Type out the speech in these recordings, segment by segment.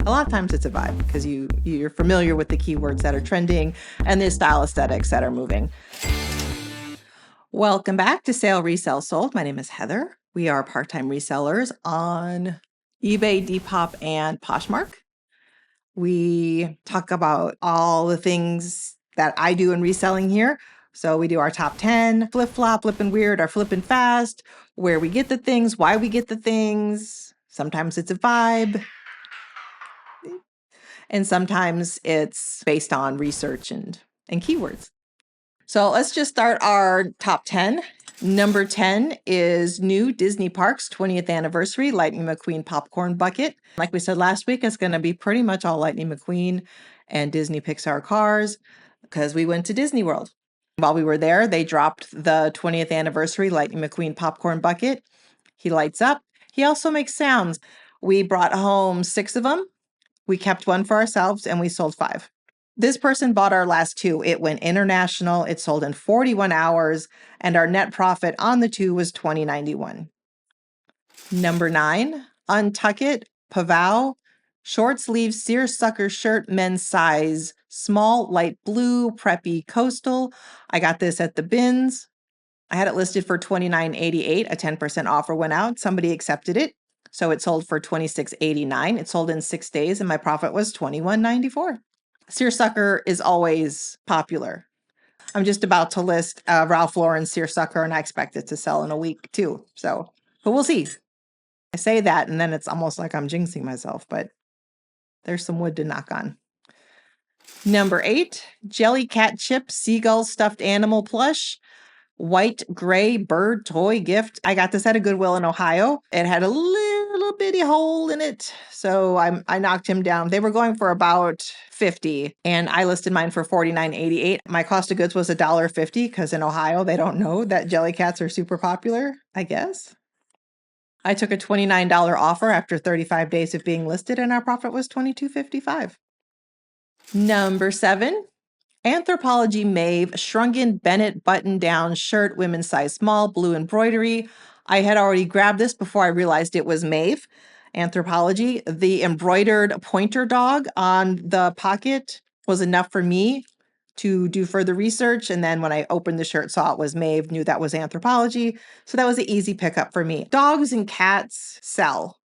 A lot of times it's a vibe because you're familiar with the keywords that are trending and the style aesthetics that are moving. Welcome back to Sale Resell Sold. My name is Heather. We are part-time resellers on eBay, Depop, and Poshmark. We talk about all the things that I do in reselling here. So we do our top 10, flip-flop, Flippin Weird, our Flippin Fast, where we get the things, why we get the things. Sometimes it's a vibe. And sometimes it's based on research and keywords. So let's just start our top 10. Number 10 is new Disney Parks 20th Anniversary Lightning McQueen Popcorn Bucket. Like we said last week, it's going to be pretty much all Lightning McQueen and Disney Pixar Cars because we went to Disney World. While we were there, they dropped the 20th Anniversary Lightning McQueen Popcorn Bucket. He lights up. He also makes sounds. We brought home 6 of them. We kept one for ourselves and we sold 5. This person bought our last 2. It went international. It sold in 41 hours, and our net profit on the 2 was $20.91. Number 9, Untuck It, Pavow, short sleeve seersucker shirt, men's size, small, light blue, preppy coastal. I got this at the bins. I had it listed for $29.88. A 10% offer went out. Somebody accepted it. So it sold for $26.89. It sold in 6 days, and my profit was $21.94. Seersucker is always popular. I'm just about to list Ralph Lauren Seersucker, and I expect it to sell in a week too. So, but we'll see. I say that, and then it's almost like I'm jinxing myself, but there's some wood to knock on. Number 8, Jellycat Chip Seagull Stuffed Animal Plush. White gray bird toy gift. I got this at a Goodwill in Ohio. It had a little bitty hole in it. So I knocked him down. They were going for about $50 and I listed mine for $49.88. My cost of goods was $1.50 because in Ohio, they don't know that Jellycats are super popular, I guess. I took a $29 offer after 35 days of being listed and our profit was $22.55. Number 7. Anthropologie Maeve Shrunken Bennett button-down shirt, women's size small, blue embroidery. I had already grabbed this before I realized it was Maeve. Anthropologie. The embroidered pointer dog on the pocket was enough for me to do further research. And then when I opened the shirt, saw it was Maeve, knew that was Anthropologie. So that was an easy pickup for me. Dogs and cats sell.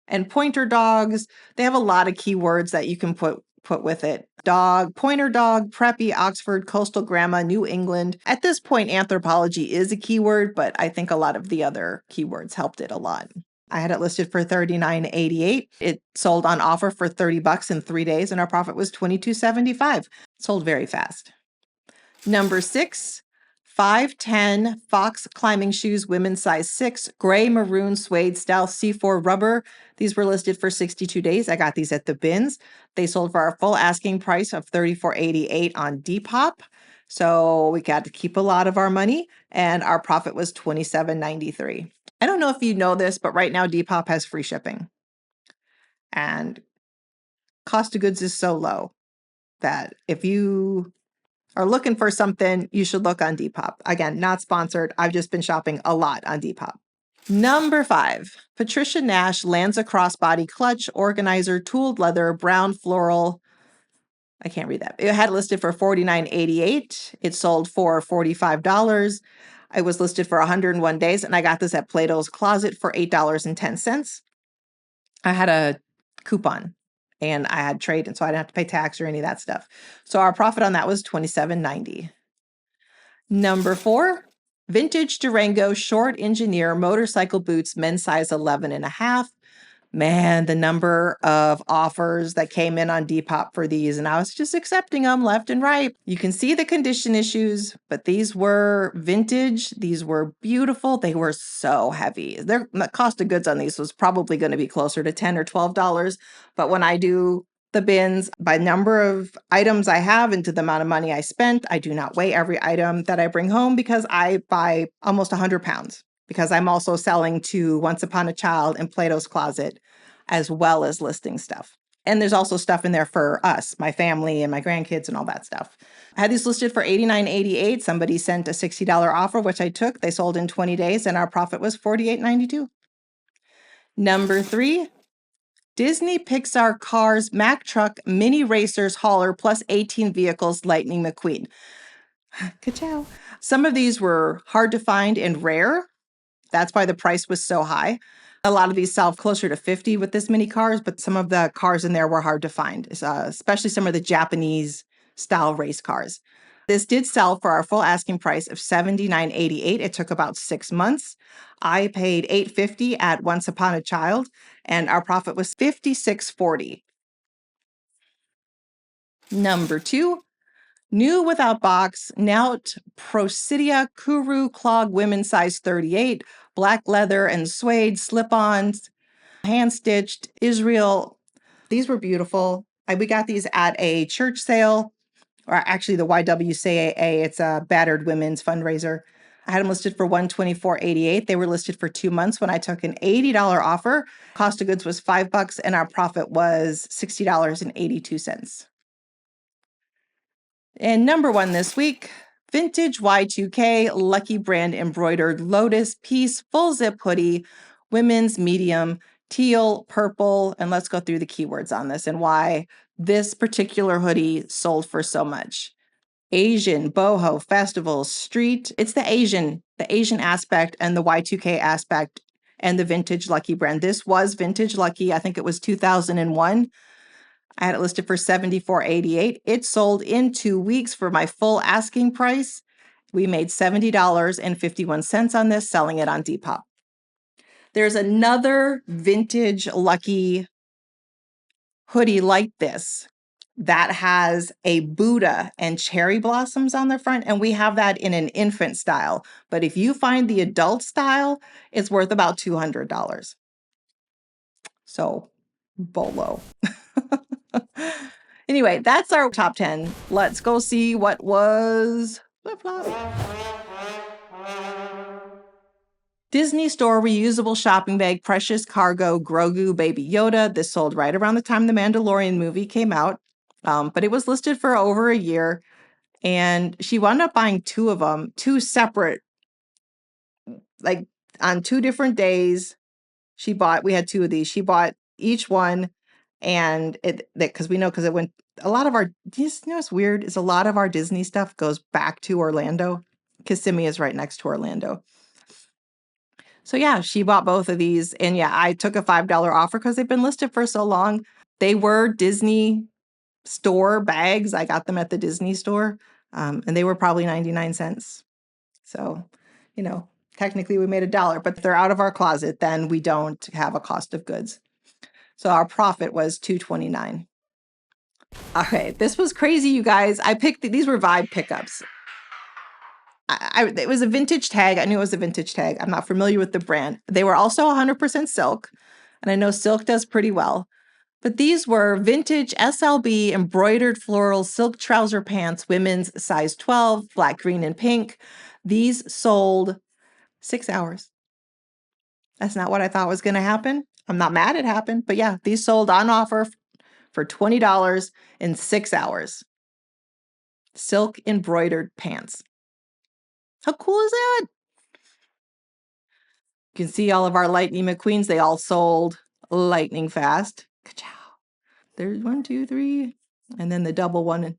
And pointer dogs, they have a lot of keywords that you can put with it. Dog, pointer dog, preppy, Oxford, coastal grandma, New England. At this point, Anthropologie is a keyword, but I think a lot of the other keywords helped it a lot. I had it listed for $39.88. It sold on offer for $30 in 3 days, and our profit was $22.75. Sold very fast. Number 6, 510 Fox climbing shoes, women's size 6, gray maroon suede style C4 rubber. These were listed for 62 days. I got these at the bins. They sold for our full asking price of $34.88 on Depop. So we got to keep a lot of our money, and our profit was $27.93. I don't know if you know this, but right now Depop has free shipping. And cost of goods is so low that if you are looking for something, you should look on Depop. Again, not sponsored. I've just been shopping a lot on Depop. Number 5, Patricia Nash Lanza crossbody clutch, organizer, tooled leather, brown floral. I can't read that. It had listed for $49.88. It sold for $45. I was listed for 101 days, and I got this at Plato's Closet for $8.10. I had a coupon. And I had trade, and so I didn't have to pay tax or any of that stuff. So our profit on that was $27.90. Number 4, vintage Durango short engineer motorcycle boots, men's size 11.5. Man, the number of offers that came in on Depop for these, and I was just accepting them left and right. You can see the condition issues, but these were vintage. These were beautiful. They were so heavy. The cost of goods on these was probably going to be closer to $10 or $12. But when I do the bins by number of items I have into the amount of money I spent, I do not weigh every item that I bring home because I buy almost 100 pounds. Because I'm also selling to Once Upon a Child and Plato's Closet, as well as listing stuff. And there's also stuff in there for us, my family and my grandkids and all that stuff. I had these listed for $89.88. Somebody sent a $60 offer, which I took. They sold in 20 days, and our profit was $48.92. Number 3, Disney Pixar Cars Mack Truck Mini Racers Hauler plus 18 Vehicles Lightning McQueen. Ka-chow. Some of these were hard to find and rare. That's why the price was so high. A lot of these sell closer to 50 with this many cars, but some of the cars in there were hard to find, especially some of the Japanese style race cars. This did sell for our full asking price of $79.88. It took about 6 months. I paid $8.50 at Once Upon a Child, and our profit was $56.40. Number 2, new without box, Naot Procida KURU clog women's size 38, black leather and suede slip-ons, hand-stitched Israel. These were beautiful. We got these at a church sale, or actually the YWCA. It's a battered women's fundraiser. I had them listed for $124.88. They were listed for 2 months when I took an $80 offer. Cost of goods was $5 and our profit was $60.82. And number 1 this week, vintage Y2K Lucky Brand embroidered lotus piece full zip hoodie, women's medium, teal, purple, and let's go through the keywords on this and why this particular hoodie sold for so much. Asian, boho, festivals, street. It's the Asian aspect and the Y2K aspect and the vintage Lucky Brand. This was vintage Lucky. I think it was 2001. I had it listed for $74.88. It sold in 2 weeks for my full asking price. We made $70.51 on this, selling it on Depop. There's another vintage Lucky hoodie like this that has a Buddha and cherry blossoms on the front, and we have that in an infant style. But if you find the adult style, it's worth about $200. So, bolo. Anyway, that's our top 10. Let's go see what was flip-flop. Disney Store reusable shopping bag, Precious Cargo, Grogu, Baby Yoda. This sold right around the time the Mandalorian movie came out, but it was listed for over a year, and she wound up buying 2 of them, 2 separate, like on 2 different days. We had 2 of these. She bought each one, and because it went, a lot of our, you know what's weird is a lot of our Disney stuff goes back to Orlando. Kissimmee is right next to Orlando. So yeah, she bought both of these, and yeah, I took a $5 offer because they've been listed for so long. They were Disney Store bags. I got them at the Disney Store, and they were probably 99 cents. So, technically we made $1, but if they're out of our closet, then we don't have a cost of goods. So our profit was $2.29. Okay, this was crazy, you guys. I picked these were Vibe pickups. It was a vintage tag. I knew it was a vintage tag. I'm not familiar with the brand. They were also 100% silk, and I know silk does pretty well. But these were vintage SLB embroidered floral silk trouser pants, women's size 12, black, green, and pink. These sold 6 hours. That's not what I thought was going to happen. I'm not mad it happened, but yeah, these sold on offer for $20 in 6 hours. Silk embroidered pants. How cool is that? You can see all of our Lightning McQueens. They all sold lightning fast. Ka-chow. There's 1, 2, 3, and then the double one.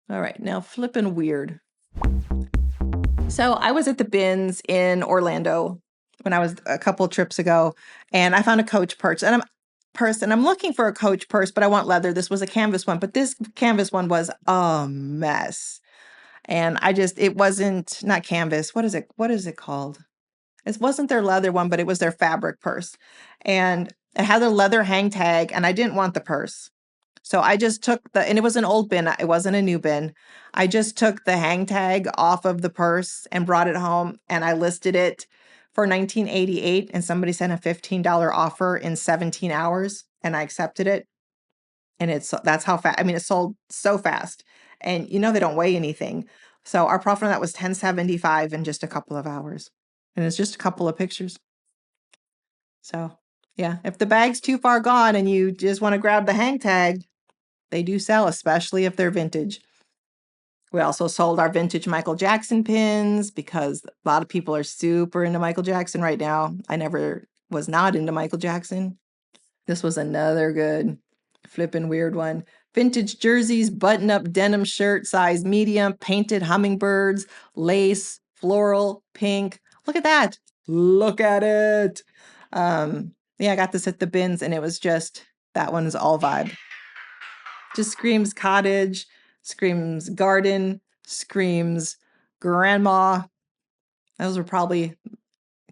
All right, now Flippin Weird. So I was at the bins in Orlando when I was a couple trips ago, and I found a Coach purse, and I'm looking for a Coach purse, but I want leather. This was a canvas one, but this canvas one was a mess. And it wasn't, not canvas. What is it called? It wasn't their leather one, but it was their fabric purse. And it had a leather hang tag, and I didn't want the purse. So I just took and it was an old bin. It wasn't a new bin. I just took the hang tag off of the purse and brought it home, and I listed it for $19.88, and somebody sent a $15 offer in 17 hours, and I accepted it. And that's how fast, it sold so fast. And they don't weigh anything. So our profit on that was $10.75 in just a couple of hours. And it's just a couple of pictures. So yeah, if the bag's too far gone and you just want to grab the hang tag, they do sell, especially if they're vintage. We also sold our vintage Michael Jackson pins because a lot of people are super into Michael Jackson right now. I never was not into Michael Jackson. This was another good Flippin Weird one. Vintage jerseys, button-up denim shirt, size medium, painted hummingbirds, lace, floral, pink. Look at that. Look at it. Yeah, I got this at the bins, and it was just, that one's all vibe. Just screams cottage, screams garden, screams grandma. Those were probably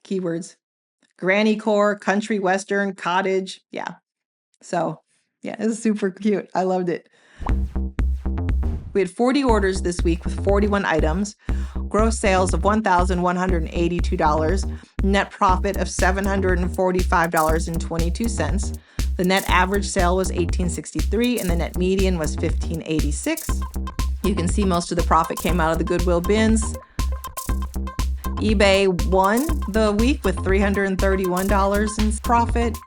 keywords. Granny core, country western, cottage. Yeah. So, yeah, it was super cute. I loved it. We had 40 orders this week with 41 items, gross sales of $1,182, net profit of $745.22. The net average sale was $1,863 and the net median was $1,586. You can see most of the profit came out of the Goodwill bins. eBay won the week with $331 in profit,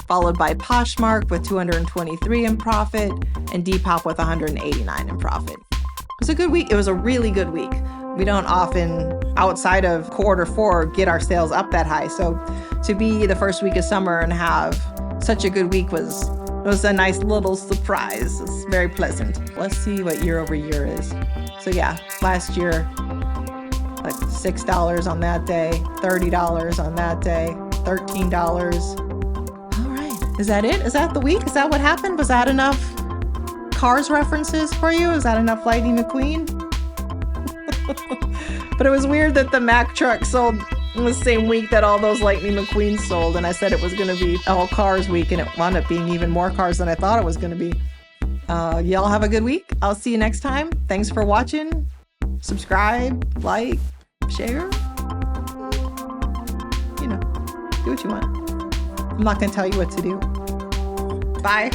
followed by Poshmark with $223 in profit, and Depop with $189 in profit. It was a good week. It was a really good week. We don't often, outside of Q4, get our sales up that high. So to be the first week of summer and have such a good week was a nice little surprise. It's very pleasant. Let's see what year over year is. So yeah, last year, like $6 on that day, $30 on that day, $13. All right. Is that it? Is that the week? Is that what happened? Was that enough Cars references for you? Is that enough Lightning McQueen? But it was weird that the Mack truck sold in the same week that all those Lightning McQueens sold, and I said it was going to be all Cars week, and it wound up being even more Cars than I thought it was going to be. Y'all have a good week. I'll see you next time. Thanks for watching. Subscribe, like, share. You know, do what you want. I'm not going to tell you what to do. Bye.